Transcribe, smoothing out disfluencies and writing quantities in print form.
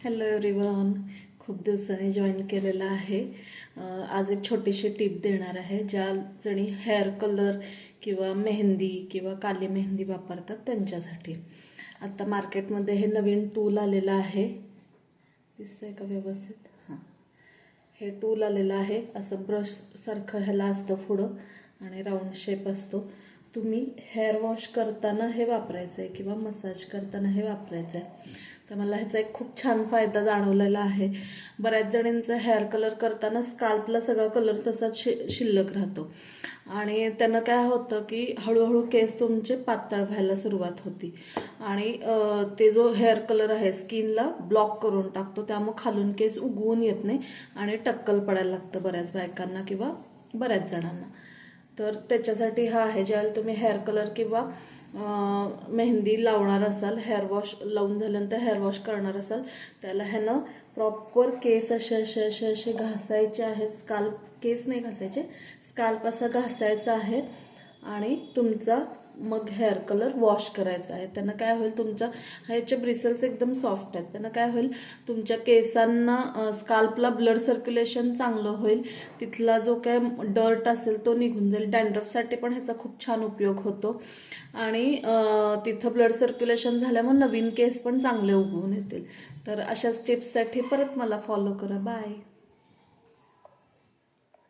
Hello everyone, खूप दिवसांनी join केलेला आहे. आज एक छोटीशी टिप देणार आहे. ज्या जणी हेअर कलर किंवा मेहंदी किंवा काली मेहंदी वापरतात त्यांच्यासाठी. आता मार्केटमध्ये हे नवीन टूल आलेलं आहे. दिसतंय का व्यवस्थित? हां, हे टूल आलेलं आहे. असं ब्रशसारखं ह्याला असतं पुढं आणि राऊंड शेप असतो. तुम्ही हेअर वॉश करताना हे वापरायचं आहे किंवा मसाज करताना हे वापरायचं आहे. तर मला ह्याचा एक खूप छान फायदा जाणवलेला आहे. बऱ्याच जणींचं हेअर कलर करताना स्काल्पला सगळा कलर तसाच शिल्लक राहतो आणि त्यानं काय होतं की हळूहळू केस तुमचे पातळ व्हायला सुरुवात होती आणि ते जो हेअर कलर आहे स्किनला ब्लॉक करून टाकतो. त्यामुळे खालून केस उगवून येत नाही आणि टक्कल पडायला लागतं बऱ्याच बायकांना किंवा बऱ्याच जणांना. तर त्याच्यासाठी हा आहे. ज्यावेळेला तुम्ही हेअर कलर किंवा मेहंदी लावणार असाल, हेअर वॉश लावून झाल्यानंतर हेअर वॉश करणार असाल, त्याला ह्यानं प्रॉपर केस असे घासायचे आहेत. स्काल्प केस नाही घासायचे, स्काल्प असा घासायचा आहे आणि तुमचा मग हेअर कलर वॉश करायचा आहे. त्यानं काय होईल, तुमच्या ह्याचे ब्रिसल्स एकदम सॉफ्ट आहेत. त्यानं काय होईल, तुमच्या केसांना स्काल्पला ब्लड सर्क्युलेशन चांगलं होईल. तिथला जो काय डर्ट असेल तो निघून जाईल. डॅन्ड्रफसाठी पण ह्याचा खूप छान उपयोग होतो आणि तिथं ब्लड सर्क्युलेशन झाल्यामुळे नवीन केस पण चांगले उगवून येतील. तर अशाच टिप्ससाठी परत मला फॉलो करा. बाय.